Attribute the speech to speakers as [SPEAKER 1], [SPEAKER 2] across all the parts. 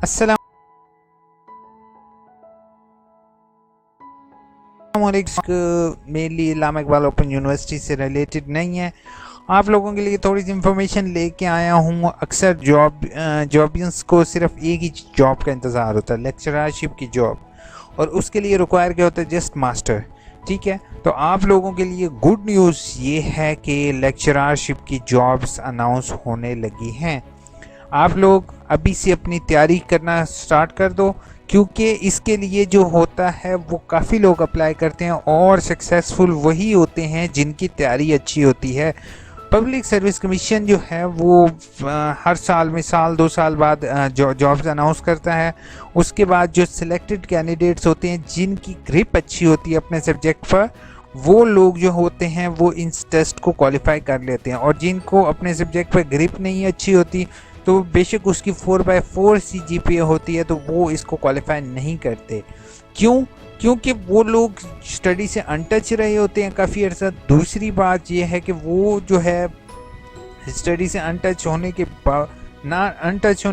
[SPEAKER 1] अस्सलाम मेनली इलामा Iqbal open university से related नहीं है। आप लोगों के लिए थोड़ी सी इन्फॉर्मेशन लेके आया हूँ। अक्सर जॉबियंस को सिर्फ एक ही जॉब का इंतज़ार होता है, लेक्चरशिप की जॉब, और उसके लिए रिक्वायर क्या होता है, जस्ट मास्टर। ठीक है, तो आप लोगों के लिए गुड न्यूज़ ये है कि लेक्चरशिप की जॉब्स अनाउंस होने लगी हैं। आप लोग अभी से अपनी तैयारी करना स्टार्ट कर दो, क्योंकि इसके लिए जो होता है वो काफ़ी लोग अप्लाई करते हैं और सक्सेसफुल वही होते हैं जिनकी तैयारी अच्छी होती है। पब्लिक सर्विस कमीशन जो है वो हर साल में साल 2 साल बाद जॉब्स अनाउंस करता है। उसके बाद जो सिलेक्टेड कैंडिडेट्स होते हैं जिनकी ग्रिप अच्छी होती है अपने सब्जेक्ट पर, वो लोग जो होते हैं वो इन टेस्ट को क्वालिफाई कर लेते हैं। और जिनको अपने सब्जेक्ट पर ग्रिप नहीं अच्छी होती तो बेशक उसकी 4/4 CGPA होती है तो वो इसको क्वालिफाई नहीं करते। क्यों? क्योंकि वो लोग स्टडी से अनटच रहे होते हैं काफ़ी अर्सा। दूसरी बात ये है कि वो जो है स्टडी से अनटच होने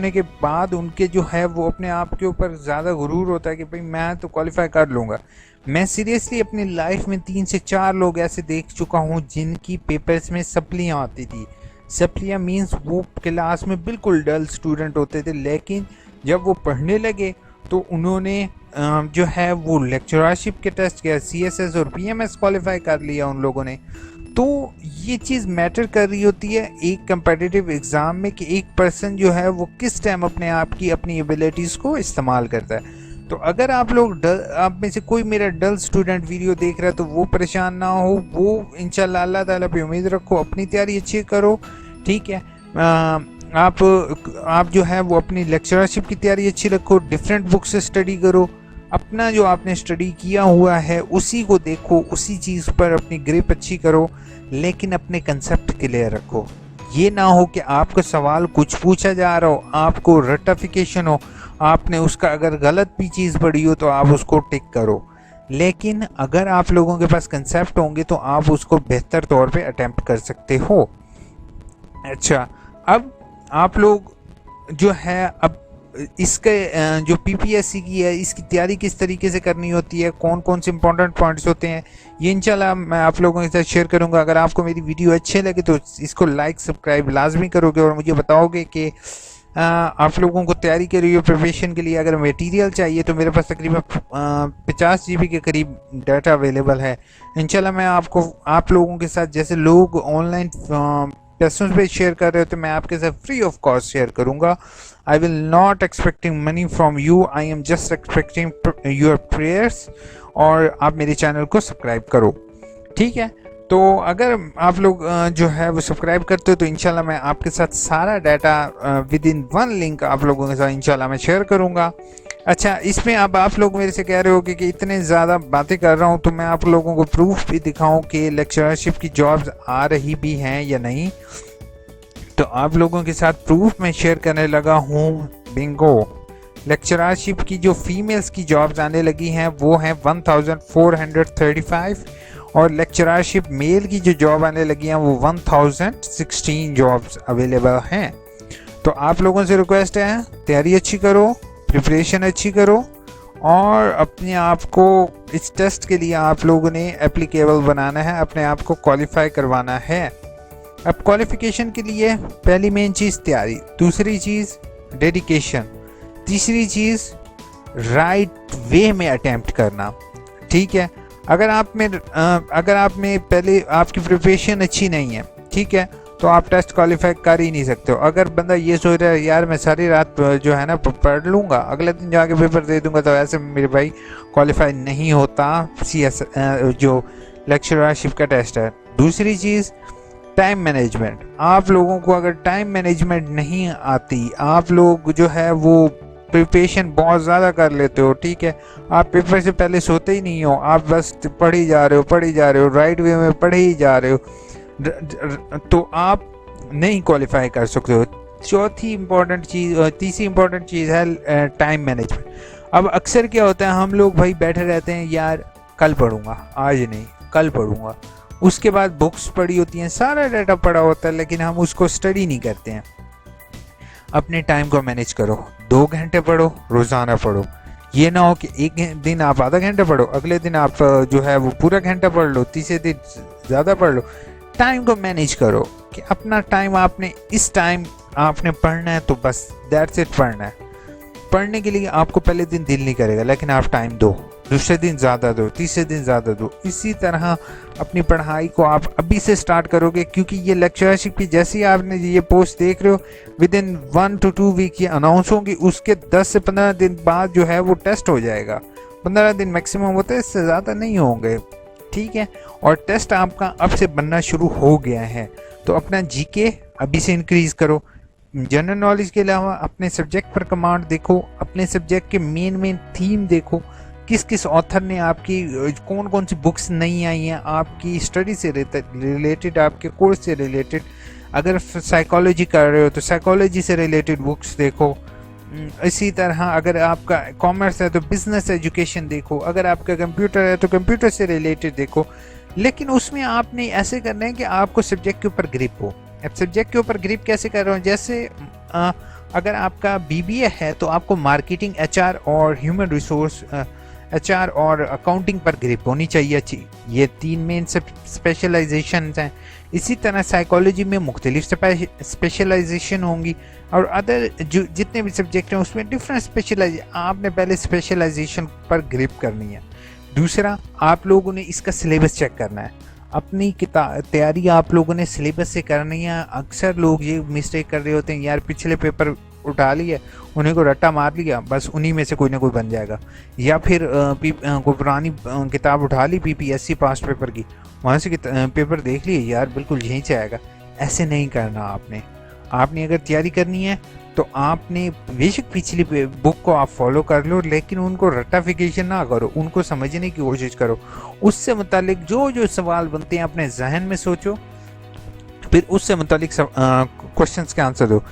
[SPEAKER 1] के बाद उनके जो है वो अपने आप के ऊपर ज़्यादा गुरूर होता है कि भाई मैं तो क्वालिफाई कर लूँगा। मैं सीरियसली अपनी लाइफ में 3 से 4 लोग ऐसे देख चुका हूँ जिनकी पेपर्स में सप्लियाँ आती थी। सप्लियाँ मीन्स वो क्लास में बिल्कुल डल स्टूडेंट होते थे, लेकिन जब वो पढ़ने लगे तो उन्होंने जो है वो लेक्चरशिप के टेस्ट किया, CSS और PMS क्वालिफाई कर लिया उन लोगों ने। तो ये चीज़ मैटर कर रही होती है एक कंपेटिटिव एग्ज़ाम में कि एक पर्सन जो है वो किस टाइम अपने आप की अपनी एबिलिटीज़ को इस्तेमाल करता है। तो अगर आप लोग आप में से कोई मेरा डल स्टूडेंट वीडियो देख रहा है तो वो परेशान ना हो, वो इंशाल्लाह अल्लाह ताला पे उम्मीद रखो, अपनी तैयारी अच्छी करो। ठीक है, आप जो है वो अपनी लेक्चरशिप की तैयारी अच्छी रखो, डिफरेंट बुक से स्टडी करो, अपना जो आपने स्टडी किया हुआ है उसी को देखो, उसी चीज़ पर अपनी ग्रिप अच्छी करो, लेकिन अपने कंसेप्ट क्लियर रखो। ये ना हो कि आपको सवाल कुछ पूछा जा रहा हो, आपको रटिफिकेशन हो, आपने उसका अगर गलत भी चीज़ पढ़ी हो तो आप उसको टिक करो। लेकिन अगर आप लोगों के पास कंसेप्ट होंगे तो आप उसको बेहतर तौर पे अटेम्प्ट कर सकते हो। अच्छा, अब आप लोग जो है अब इसके जो PPSC की है इसकी तैयारी किस तरीके से करनी होती है, कौन कौन से इंपॉर्टेंट पॉइंट्स होते हैं, ये इंशाल्लाह मैं आप लोगों के साथ शेयर करूंगा। अगर आपको मेरी वीडियो अच्छे लगे तो इसको लाइक सब्सक्राइब लाजमी करोगे और मुझे बताओगे कि आप लोगों को तैयारी के लिए प्रिपरेशन के लिए अगर मटेरियल चाहिए तो मेरे पास तकरीबन 50 GB के करीब डाटा अवेलेबल है। इंशाल्लाह मैं आप लोगों के साथ जैसे लोग ऑनलाइन प्लेटफॉर्म्स पे शेयर कर रहे हो तो मैं आपके साथ फ्री ऑफ कॉस्ट शेयर करूंगा। I will not expecting money from you, I am just expecting your prayers, और आप मेरे चैनल को सब्सक्राइब करो। ठीक है, तो अगर आप लोग जो है वो सब्सक्राइब करते हो तो इंशाल्लाह मैं आपके साथ सारा डाटा विद इन 1 लिंक आप लोगों के साथ इंशाल्लाह मैं शेयर करूंगा। अच्छा, इसमें अब आप लोग मेरे से कह रहे हो कि इतने ज़्यादा बातें कर रहा हूँ तो मैं आप लोगों को प्रूफ भी दिखाऊं कि लेक्चरशिप की जॉब्स आ रही भी हैं या नहीं। तो आप लोगों के साथ प्रूफ मैं शेयर करने लगा हूँ। बिंगो, लेक्चरशिप की जो फीमेल्स की जॉब्स आने लगी हैं वो हैं 1435, और लेक्चरशिप मेल की जो जॉब आने लगी हैं वो 1016 जॉब्स अवेलेबल हैं। तो आप लोगों से रिक्वेस्ट है, तैयारी अच्छी करो, प्रिपरेशन अच्छी करो, और अपने आप को इस टेस्ट के लिए आप लोगों ने एप्लीकेबल बनाना है, अपने आप को क्वालिफाई करवाना है। अब क्वालिफिकेशन के लिए पहली मेन चीज़ तैयारी, दूसरी चीज़ डेडिकेशन, तीसरी चीज़ राइट वे में अटेम्प्ट करना। ठीक है, अगर आप में पहले आपकी प्रिपरेशन अच्छी नहीं है, ठीक है, तो आप टेस्ट क्वालिफाई कर ही नहीं सकते हो। अगर बंदा ये सोच रहा है यार मैं सारी रात जो है ना पढ़ लूँगा, अगले दिन जाके पेपर दे दूंगा, तो ऐसे मेरे भाई क्वालिफाई नहीं होता CS जो लेक्चरशिप का टेस्ट है। दूसरी चीज़ टाइम मैनेजमेंट। आप लोगों को अगर टाइम मैनेजमेंट नहीं आती, आप लोग जो है वो प्रिपरेशन बहुत ज़्यादा कर लेते हो, ठीक है, आप पेपर से पहले सोते ही नहीं हो, आप बस पढ़ ही जा रहे हो, राइट वे में पढ़े ही जा रहे हो, तो आप नहीं क्वालिफाई कर सकते हो। तीसरी इंपॉर्टेंट चीज़ है टाइम मैनेजमेंट। अब अक्सर क्या होता है, हम लोग भाई बैठे रहते हैं, यार कल पढ़ूंगा, आज नहीं कल पढ़ूंगा, उसके बाद बुक्स पढ़ी होती हैं, सारा डाटा पढ़ा होता है, लेकिन हम उसको स्टडी नहीं करते हैं। अपने टाइम को मैनेज करो, 2 घंटे पढ़ो, रोज़ाना पढ़ो। ये ना हो कि एक दिन आप आधा घंटा पढ़ो, अगले दिन आप जो है वो पूरा घंटा पढ़ लो, तीसरे दिन ज़्यादा पढ़ लो। टाइम को मैनेज करो कि अपना टाइम आपने इस टाइम आपने पढ़ना है, तो बस दैट्स इट, पढ़ना है। पढ़ने के लिए आपको पहले दिन दिल नहीं करेगा, लेकिन आप टाइम दो, दूसरे दिन ज़्यादा दो, तीसरे दिन ज़्यादा दो। इसी तरह अपनी पढ़ाई को आप अभी से स्टार्ट करोगे, क्योंकि ये लेक्चरशिप की जैसे ही आपने ये पोस्ट देख रहे हो, विद इन 1 to 2 वीक ये अनाउंस होंगी, उसके 10 से 15 दिन बाद जो है वो टेस्ट हो जाएगा। 15 दिन मैक्सिमम होते हैं, इससे ज़्यादा नहीं होंगे, ठीक है। और टेस्ट आपका अब से बनना शुरू हो गया है, तो अपना जीके अभी से इंक्रीज़ करो। जनरल नॉलेज के अलावा अपने सब्जेक्ट पर कमांड देखो, अपने सब्जेक्ट के मेन थीम देखो, किस किस ऑथर ने आपकी कौन कौन सी बुक्स नहीं आई हैं आपकी स्टडी से रिलेटेड, आपके कोर्स से रिलेटेड। अगर साइकोलॉजी कर रहे हो तो साइकोलॉजी से रिलेटेड बुक्स देखो। इसी तरह अगर आपका कॉमर्स है तो बिजनेस एजुकेशन देखो, अगर आपका कंप्यूटर है तो कंप्यूटर से रिलेटेड देखो। लेकिन उसमें आपने ऐसे करना है कि आपको सब्जेक्ट के ऊपर ग्रिप हो। अब सब्जेक्ट के ऊपर ग्रिप कैसे कर रहा हूँ, जैसे अगर आपका बीबीए है तो आपको मार्केटिंग, एचआर और ह्यूमन रिसोर्स, एचआर और अकाउंटिंग पर ग्रिप होनी चाहिए अच्छी। ये 3 मेन स्पेशलाइजेशन हैं। इसी तरह साइकोलॉजी में मुख्तलिफ स्पेशलाइजेशन होंगी, और अदर जो जितने भी सब्जेक्ट हैं उसमें डिफरेंट स्पेशलाइजेशन। आपने पहले स्पेशलाइजेशन पर ग्रिप करनी है। दूसरा, आप लोगों ने इसका सिलेबस चेक करना है। अपनी तैयारी आप लोगों ने सिलेबस से करनी है। अक्सर लोग ये मिस्टेक कर रहे होते हैं, यार पिछले पेपर उठा लिए, उन्हीं को रट्टा मार लिया, बस उन्हीं में से कोई ना कोई बन जाएगा। या फिर कोई पुरानी किताब उठा ली PPSC पास्ट पेपर की, वहाँ से पेपर देख लिए, यार बिल्कुल यहीं से आएगा। ऐसे नहीं करना आपने अगर तैयारी करनी है तो आपने बेशक पिछली बुक को आप फॉलो कर लो, लेकिन उनको रट्टाफिकेशन ना करो, उनको समझने की कोशिश करो। उससे मुतालिक जो जो सवाल बनते हैं अपने जहन में सोचो, फिर उससे मुतालिक क्वेश्चंस के आंसर दो।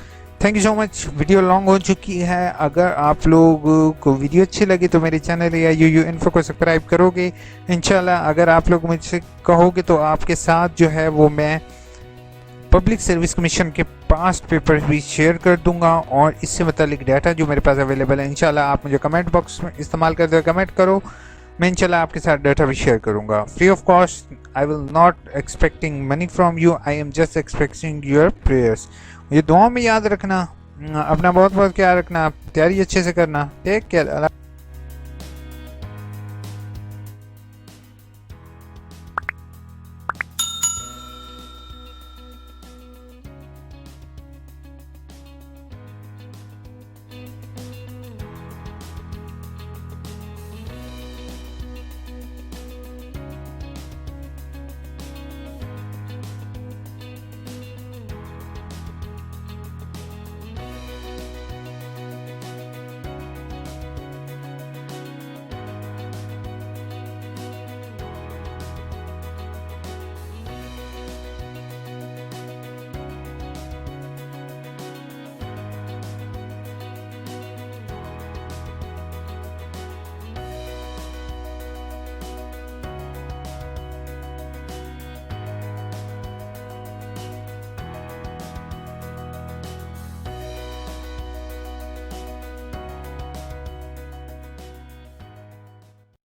[SPEAKER 1] Thank you so much. Video long हो चुकी है। अगर आप लोग को वीडियो अच्छी लगी तो मेरे चैनल AIOU इन्फो को सब्सक्राइब करोगे इंशाल्लाह। अगर आप लोग मुझसे कहोगे तो आपके साथ जो है वो मैं पब्लिक सर्विस कमीशन के पास्ट पेपर भी शेयर कर दूंगा, और इससे मुतालिक डाटा जो मेरे पास अवेलेबल है इंशाल्लाह आप मुझे कमेंट बॉक्स में इस्तेमाल करते हुए कमेंट करो, मैं इंशाल्लाह आपके साथ डाटा भी शेयर करूंगा free of cost. I will not expecting money from you, I am just expecting your prayers. ये दुआ में याद रखना, अपना बहुत बहुत ख्याल रखना, तैयारी अच्छे से करना। Take care.